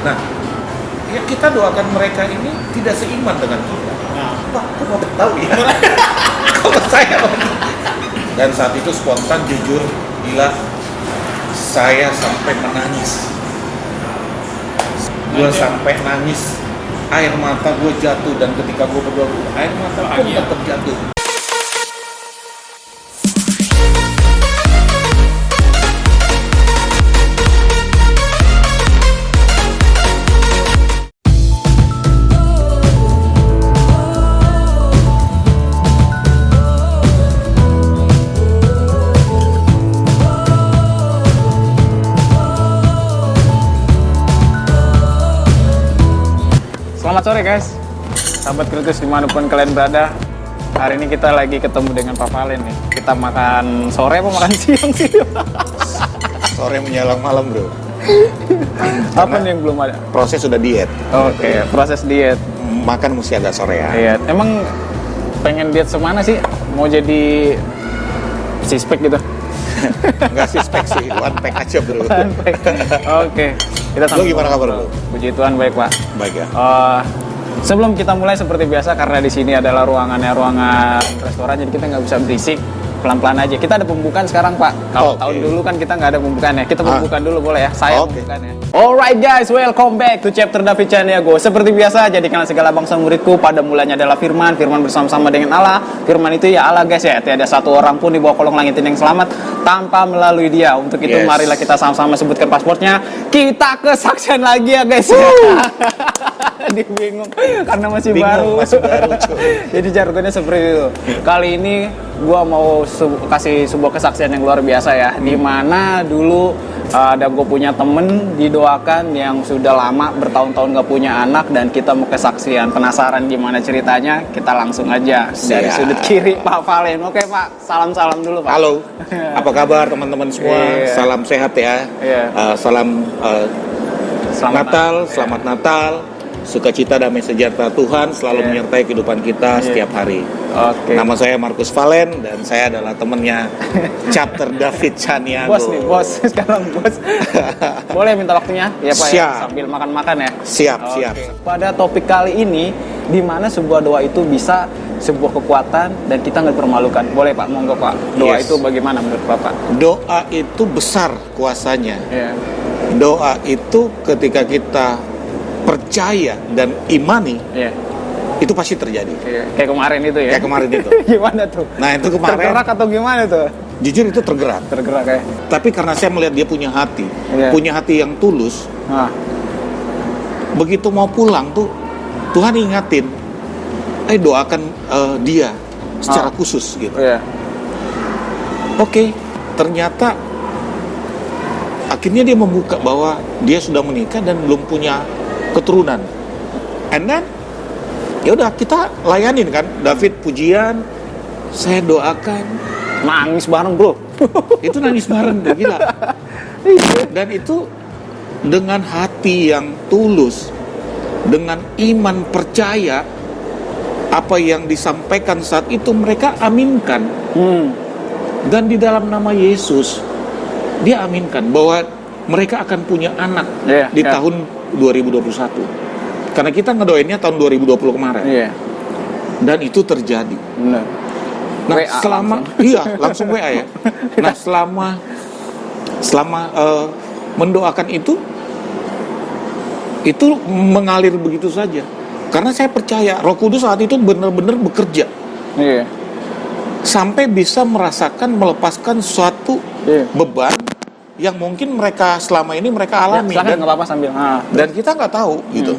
Nah, ya kita doakan mereka ini tidak seiman dengan kita. Nah, Pak, kok mau tahu ya? Kalau saya dan saat itu spontan jujur gila, saya sampai menangis. Gue sampai nangis, air mata gue jatuh, dan ketika gue berdoa air mata pun Bahagia. tetap jatuh. selamat sore guys, sahabat kritis dimanapun kalian berada. Hari ini kita lagi ketemu dengan Pak Valen nih. Kita makan sore apa makan siang sih? Sore menjelang malam bro. Apa nih yang belum ada? Proses sudah diet. Oke, proses diet. Makan mesti agak sore ya. Iya, emang pengen diet semana sih? Mau jadi sispek gitu? Enggak sih spek sih, one pack aja bro. Oke, kita Lo gimana kabar lo? Puji Tuhan baik Pak. Baik ya. Sebelum kita mulai seperti biasa, karena di sini adalah ruangan restoran, jadi kita nggak bisa berisik. Pelan-pelan aja. Kita ada pembukaan sekarang Pak. Kalau tahun dulu kan kita nggak ada pembukaan ya. Kita pembukaan dulu boleh ya. Saya pembukaan ya. Alright guys, welcome back to Chapter David Chaniago. Seperti biasa, jadikanlah segala bangsa muridku. Pada mulanya adalah firman bersama-sama dengan Allah. Firman itu ya Allah guys ya. Tiada satu orang pun di bawah kolong langit ini yang selamat tanpa melalui Dia. Untuk itu marilah kita sama-sama sebutkan pasportnya. Kita kesaksian lagi ya guys ya. Dia bingung karena masih baru. Jadi jargonnya seperti itu. Kali ini gua mau kasih sebuah kesaksian yang luar biasa ya. Dimana dulu ada gue punya temen didoakan yang sudah lama bertahun-tahun gak punya anak, dan kita mau kesaksian. Penasaran gimana ceritanya? Kita langsung aja dari sudut kiri Pak Valen. Oke Pak, salam-salam dulu Pak. Halo, apa kabar teman-teman semua? Salam sehat ya. Salam selamat Natal. Sukacita, damai sejahtera Tuhan selalu menyertai kehidupan kita setiap hari. Oke. Nama saya Markus Valen dan saya adalah temannya Chapter David Chaniago. Bos nih, bos. Sekarang bos. Boleh minta waktunya? Ya Pak ya, sambil makan-makan ya. Siap. Pada topik kali ini, di mana sebuah doa itu bisa sebuah kekuatan dan kita nggak dipermalukan. Boleh Pak, monggo Pak. Doa itu bagaimana menurut Bapak? Doa itu besar kuasanya. Yeah. Doa itu ketika kita percaya dan imani, itu pasti terjadi. Kayak kemarin itu ya. Kayak kemarin itu. Gimana tuh? Nah itu kemarin. Tergerak atau gimana tuh? Jujur itu tergerak. Tergerak ya. Tapi karena saya melihat dia punya hati, punya hati yang tulus. Begitu mau pulang tuh, Tuhan ingatin, doakan dia secara khusus gitu. Oke, ternyata akhirnya dia membuka bahwa dia sudah menikah dan belum punya keturunan. And then ya udah kita layanin kan, David pujian, saya doakan, nangis bareng bro. Itu nangis bareng, gila. Dan itu dengan hati yang tulus, dengan iman percaya apa yang disampaikan saat itu mereka aminkan. Dan di dalam nama Yesus dia aminkan bahwa mereka akan punya anak di tahun 2021. Karena kita ngedoainnya tahun 2020 kemarin. Dan itu terjadi. Benar. Nah, WA selama langsung WA ya. Nah, selama mendoakan itu mengalir begitu saja. Karena saya percaya Roh Kudus saat itu benar-benar bekerja. Sampai bisa merasakan melepaskan suatu beban yang mungkin mereka selama ini mereka alami. Dan nggak apa-apa sambil. Dan kita nggak tahu gitu.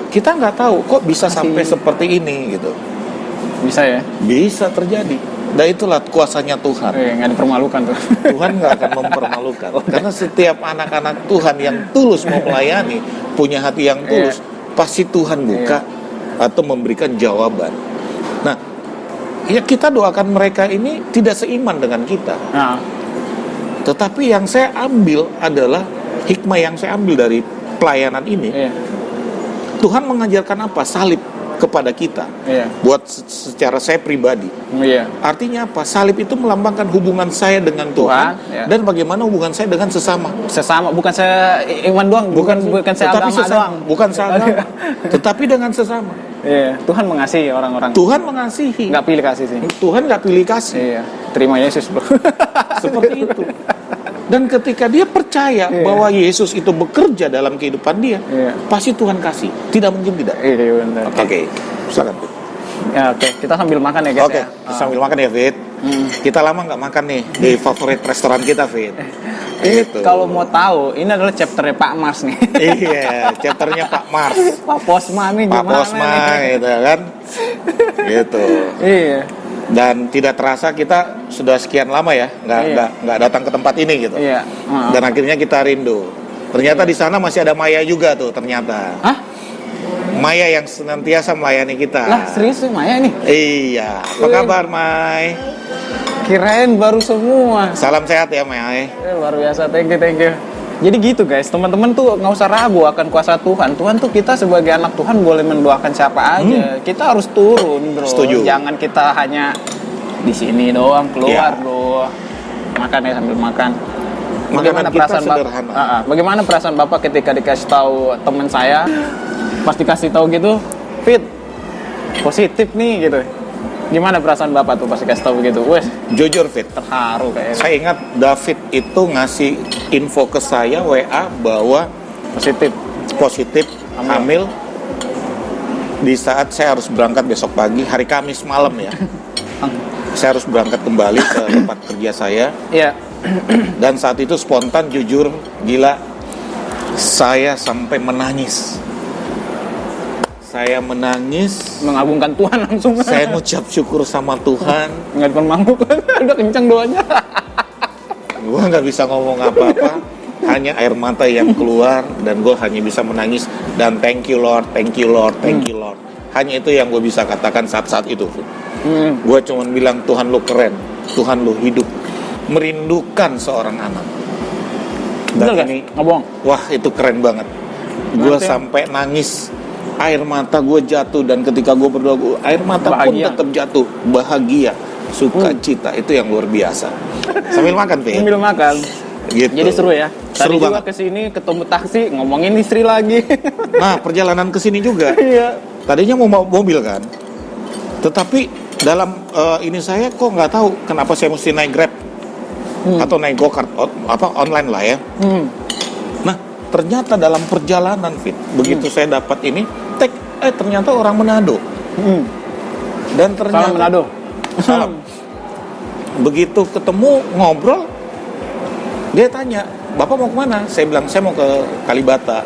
Kita nggak tahu kok bisa sampai seperti ini gitu. Bisa ya? Bisa terjadi. Dan itulah kuasanya Tuhan. Nggak dipermalukan tuh. Tuhan nggak akan mempermalukan. Karena setiap anak-anak Tuhan yang tulus mau melayani, punya hati yang tulus, pasti Tuhan buka atau memberikan jawaban. Nah, ya kita doakan mereka ini tidak seiman dengan kita. Tetapi yang saya ambil adalah hikmah yang saya ambil dari pelayanan ini. Tuhan mengajarkan apa? Salib. kepada kita. Iya. Buat secara saya pribadi. Iya. Artinya apa? Salib itu melambangkan hubungan saya dengan Tuhan, ya. dan bagaimana hubungan saya dengan sesama. Sesama, bukan saya iman doang, bukan saya tetapi agama sesama, doang. bukan seagama, tetapi dengan sesama. Iya, Tuhan mengasihi orang-orang. Tuhan mengasihi. Nggak pilih kasih sih. Tuhan nggak pilih kasih. Iya, terima Yesus bro. Seperti itu. Dan ketika dia percaya bahwa Yesus itu bekerja dalam kehidupan dia, pasti Tuhan kasih. Tidak mungkin tidak. Iya benar. Oke, silakan. Ya, oke, kita sambil makan ya guys. Oke, sambil makan ya Fit. Kita lama nggak makan nih di favorit restoran kita Fit. Ini kalau mau tahu, ini adalah chapternya Pak Mars nih. Iya, chapternya Pak Mars. Pak Posma nih Pak gimana Posma nih? gitu kan. Gitu. Iya. Dan tidak terasa kita sudah sekian lama ya nggak datang ke tempat ini gitu. Iya. Dan akhirnya kita rindu. Ternyata di sana masih ada Maya juga tuh ternyata. Hah? Maya yang senantiasa melayani kita. Lah serius tuh Maya nih? Iya. Apa kabar Mai? Kirain baru semua. Salam sehat ya Mai. Luar biasa, thank you. Jadi gitu guys, teman-teman tuh nggak usah ragu akan kuasa Tuhan. Tuhan tuh kita sebagai anak Tuhan boleh mendoakan siapa aja. Kita harus turun, bro. Setuju. Jangan kita hanya di sini doang, keluar, bro. Makan ya sambil makan. Bagaimana Makanan kita perasaan sederhana. Bagaimana perasaan Bapak ketika dikasih tahu teman saya, pas dikasih tahu gitu, Fit, positif nih gitu. Gimana perasaan Bapak tuh pas dikasih tahu begitu? Wes, Jujur Fit, terharu kayaknya. saya ingat David itu ngasih info ke saya WA bahwa positif hamil di saat saya harus berangkat besok pagi, hari Kamis malam ya. Saya harus berangkat kembali ke tempat kerja saya. Iya. Dan saat itu spontan, jujur, gila, saya sampai menangis. Saya menangis, Mengagungkan Tuhan langsung. saya ngucap syukur sama Tuhan. Nggak depan mangkuk. Udah kencang doanya. Gue nggak bisa ngomong apa-apa, hanya air mata yang keluar, dan gue hanya bisa menangis dan thank you Lord, thank you Lord, thank you Lord. Hanya itu yang gue bisa katakan saat-saat itu. Gue cuma bilang Tuhan lu keren, Tuhan lu hidup, merindukan seorang anak. Dan Betul, ini, ngomong. wah itu keren banget. Gue sampai nangis, air mata gue jatuh, dan ketika gue berdoa, air mata Bahagia. pun tetap jatuh, bahagia, sukacita, itu yang luar biasa. Sambil makan, Fit. Sambil makan. Gitu. Jadi seru ya. Seru Tadi juga banget. kesini ketemu taksi ngomongin istri lagi. Nah, perjalanan ke sini juga. Iya. Tadinya mau mobil kan. Tetapi dalam ini saya kok nggak tahu kenapa saya mesti naik Grab atau naik Go-Kart online lah ya. Nah, ternyata dalam perjalanan Fit, begitu saya dapat ini, ternyata orang Manado. Dan ternyata Salam Manado. Salam. Begitu ketemu ngobrol, dia tanya, "Bapak mau kemana?" Saya bilang, "Saya mau ke Kalibata.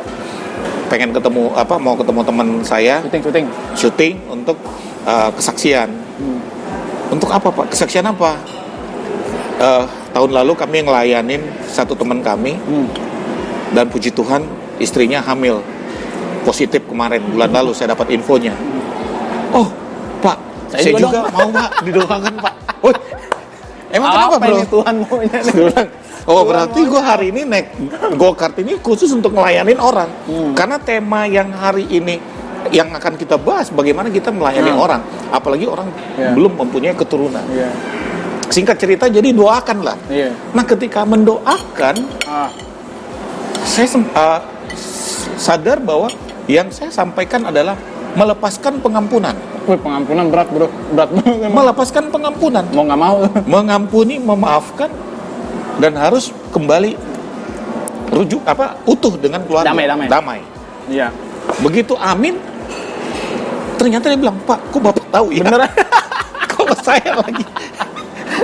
Pengen ketemu mau ketemu teman saya, syuting untuk kesaksian." Untuk apa Pak? Kesaksian apa? Tahun lalu kami ngelayanin satu teman kami, dan puji Tuhan istrinya hamil, positif kemarin bulan lalu saya dapat infonya. Oh Pak, saya juga mau Pak didoakan Pak. Woi, emang kenapa bro? Ini Tuhan maunya nih? Oh berarti gue hari ini naik go-kart ini khusus untuk ngelayanin orang. Karena tema yang hari ini yang akan kita bahas, bagaimana kita melayani orang, apalagi orang belum mempunyai keturunan. Singkat cerita, jadi doakanlah. Nah ketika mendoakan, saya sadar bahwa yang saya sampaikan adalah melepaskan pengampunan. Wih, pengampunan berat bro, berat banget. Melepaskan pengampunan, Mau nggak mau. mengampuni, memaafkan, dan harus kembali utuh dengan keluarga. Damai. Iya. Begitu amin, ternyata dia bilang, "Pak, kok Bapak tahu ya?" Beneran? Kok saya lagi?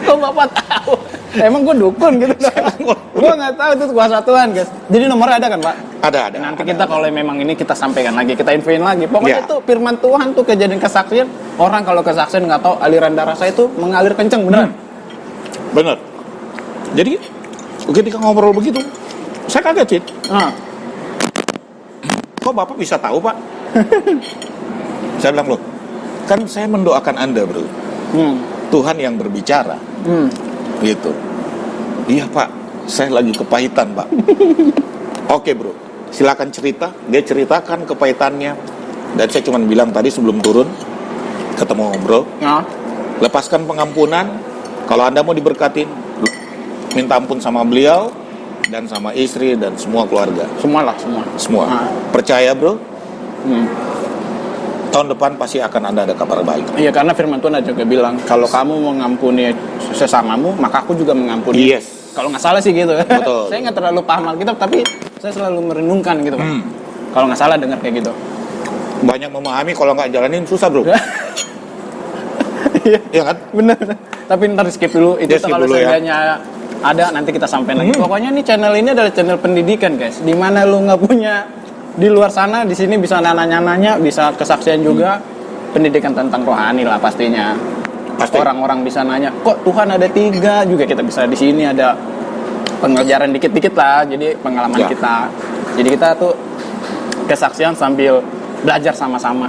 Kok Bapak tahu? Emang gue dukun gitu. Gue nggak tahu itu kuasa Tuhan guys. Jadi nomornya ada kan Pak? Ada. Nanti kita kalau memang ini kita sampaikan lagi, kita infoin lagi. Pokoknya itu firman Tuhan tuh kejadian kesaksian. Orang kalau kesaksian nggak tahu aliran darah saya itu mengalir kenceng beneran. Bener. Jadi ketika ngobrol begitu, saya kaget sih. Kok Bapak bisa tahu Pak? Saya bilang, loh, kan saya mendoakan Anda bro. Tuhan yang berbicara. Gitu. Iya Pak, saya lagi kepahitan Pak. Oke bro, silakan cerita. Dia ceritakan kepahitannya. Dan saya cuma bilang tadi sebelum turun, ketemu bro, Nah, lepaskan pengampunan. Kalau Anda mau diberkatin, minta ampun sama beliau dan sama istri dan semua keluarga. semua. Semua. Nah. Percaya bro, Hmm. tahun depan pasti akan ada kabar baik. Iya, karena firman Tuhan juga bilang, kalau kamu mengampuni sesamamu, maka aku juga mengampuni. Yes. Kalau nggak salah sih gitu. Betul. Saya nggak terlalu paham Alkitab, tapi saya selalu merenungkan gitu, Pak. Kalau nggak salah dengar kayak gitu. Banyak memahami, kalau nggak jalanin susah bro. Iya, Iya kan? bener. Tapi ntar skip dulu. Itu Ya, skip kalau dulu ya. seandainya ada, nanti kita sampein lagi. Pokoknya nih channel ini adalah channel pendidikan, guys. Dimana lu nggak punya di luar sana, di sini bisa nanya-nanya, bisa kesaksian juga. Pendidikan tentang rohani lah pastinya. Pasti. Orang-orang bisa nanya, kok Tuhan ada 3? Juga kita bisa di sini ada pengajaran dikit-dikit lah. Jadi pengalaman Ya. kita. Jadi kita tuh kesaksian sambil belajar sama-sama.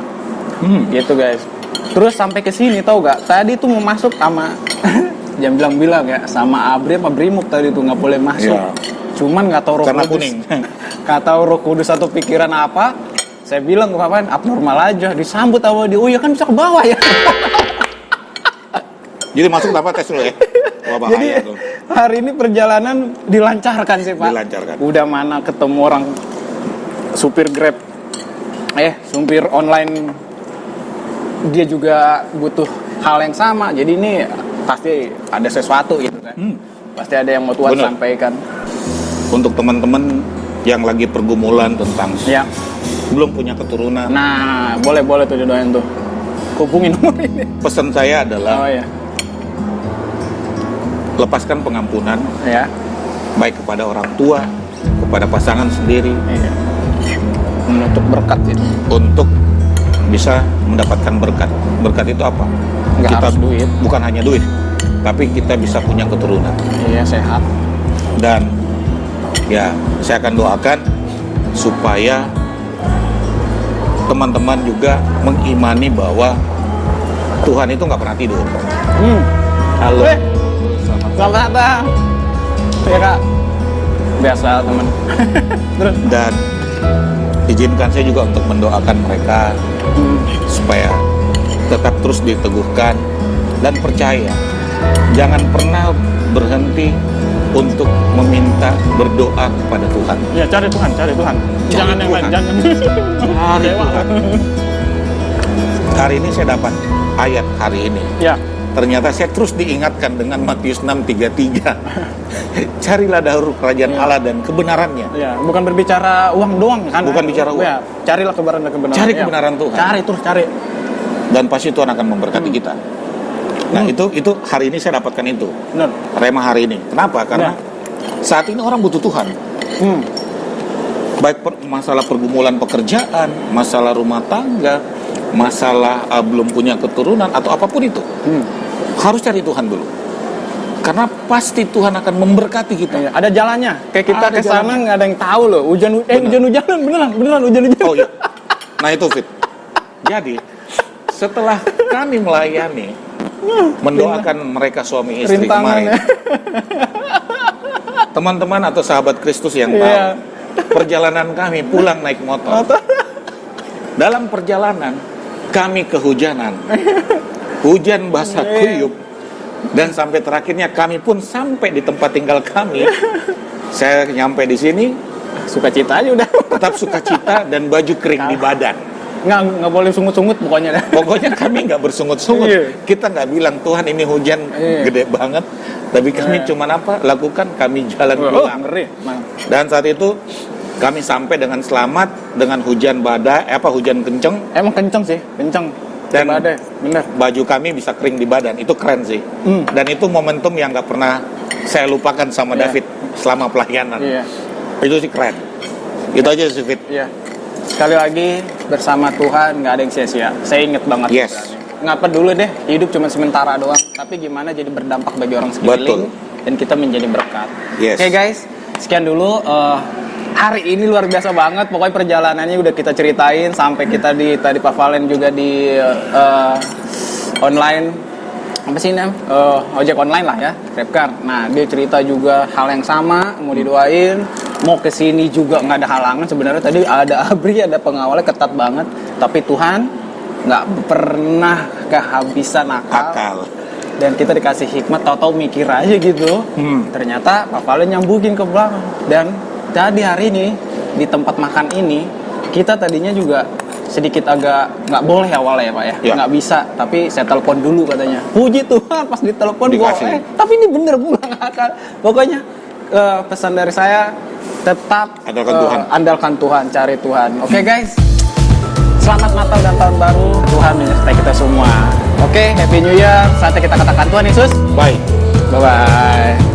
Gitu guys. Terus sampai ke sini tau gak? Tadi tuh mau masuk sama jangan bilang-bilang ya, sama Abri apa Brimuk tadi tuh nggak boleh masuk. Ya. Cuman nggak tahu Roh Karena Kudus. kuning. Nggak tahu Roh Kudus atau pikiran apa. Saya bilang ke Papan, abnormal aja. Disambut sama dia. Oh ya kan bisa ke bawah ya. Jadi masuk tanpa tes dulu ya. Wah, bahaya Jadi tuh. hari ini perjalanan dilancarkan sih Pak. Dilancarkan. Udah mana ketemu orang supir Grab, supir online, dia juga butuh hal yang sama. Jadi ini pasti ada sesuatu gitu kan. Pasti ada yang mau Tuhan Bener. sampaikan. Untuk teman-teman yang lagi pergumulan tentang Ya. belum punya keturunan, Nah, boleh tuh didoain tuh. Hubungin nomor ini. pesan saya adalah Oh ya. lepaskan pengampunan Ya. baik kepada orang tua, kepada pasangan sendiri, Iya. Menutup berkat itu. untuk bisa mendapatkan berkat. Berkat itu apa? Nggak harus duit. Bukan hanya duit, tapi kita bisa punya keturunan. Iya, sehat. Dan ya, saya akan doakan supaya teman-teman juga mengimani bahwa Tuhan itu nggak pernah tidur. Halo. Selamat datang. Ya Kak. Biasa teman. Terus. Dan izinkan saya juga untuk mendoakan mereka supaya tetap terus diteguhkan dan percaya. Jangan pernah berhenti untuk meminta berdoa kepada Tuhan. Ya cari Tuhan. Jangan yang lain, Tuhan. jangan. Cari Dewa. Tuhan. Hari ini saya dapat ayat hari ini. Ya. Ternyata saya terus diingatkan dengan Matius 6:33. Carilah dahulu kerajaan Ya. Allah dan kebenarannya. Ya, bukan berbicara uang doang kan. Bukan bicara uang. Ya, carilah kebenaran. Cari Ya. kebenaran Tuhan. Cari. Dan pasti Tuhan akan memberkati kita. Nah, itu hari ini saya dapatkan itu. Benar. Rema hari ini. Kenapa? Karena saat ini orang butuh Tuhan. Baik masalah pergumulan pekerjaan, masalah rumah tangga, masalah belum punya keturunan atau apapun itu. Harus cari Tuhan dulu. Karena pasti Tuhan akan memberkati kita. Iya, ada jalannya. Kayak kita Ada ke sana jalannya. nggak ada yang tahu loh. Hujan-hujanan beneran hujan-hujanan. Oh iya. Nah itu Fit. Jadi setelah kami melayani, mendoakan mereka suami istri Rintangannya. kemarin, teman-teman atau sahabat Kristus yang tahu, Iya. perjalanan kami pulang naik motor. Dalam perjalanan kami kehujanan, hujan basah kuyup, dan sampai terakhirnya kami pun sampai di tempat tinggal kami. Saya nyampe di sini Sukacita aja udah. tetap sukacita dan baju kering di badan. Nggak boleh sungut-sungut pokoknya. Pokoknya kami nggak bersungut-sungut. Iya. Kita nggak bilang Tuhan ini hujan Iya. gede banget, tapi kami Iya. cuman apa? Lakukan, kami jalan pulang. Ngeri. Dan saat itu kami sampai dengan selamat dengan hujan badai, hujan kenceng. Emang kenceng sih, kenceng. Dan Coba deh, bener. baju kami bisa kering di badan. Itu keren sih. Dan itu momentum yang nggak pernah saya lupakan sama Iya. David selama pelayanan. Iya. Itu sih keren. Itu aja sih Fit. Iya. Sekali lagi bersama Tuhan nggak ada yang sia-sia. Saya inget banget. Yes. Nggak peduli deh, hidup cuma sementara doang. Tapi gimana jadi berdampak bagi orang sekeliling dan kita menjadi berkat. Yes. Oke guys, sekian dulu. Hari ini luar biasa banget. Pokoknya perjalanannya udah kita ceritain sampai kita tadi Pak Valen juga di online. apa sih namanya, ojek online lah ya, GrabCar. Nah dia cerita juga hal yang sama, mau didoain, mau kesini juga nggak ada halangan. Sebenarnya tadi ada ABRI, ada pengawalnya ketat banget, tapi Tuhan nggak pernah kehabisan akal. Dan kita dikasih hikmat, tahu-tahu mikir aja gitu. Ternyata Pak Valen nyambungin ke belakang. Dan tadi hari ini di tempat makan ini kita tadinya juga sedikit agak nggak boleh awalnya ya Pak ya, nggak bisa. Tapi saya telepon dulu katanya. Puji Tuhan pas ditelepon boleh. Tapi ini bener gue nggak ngakal. Pokoknya pesan dari saya tetap andalkan Tuhan, cari Tuhan. Oke guys, selamat Natal dan Tahun Baru. Tuhan menyertai kita semua. Oke, Happy New Year. Saatnya kita katakan Tuhan Yesus. Bye. Bye-bye.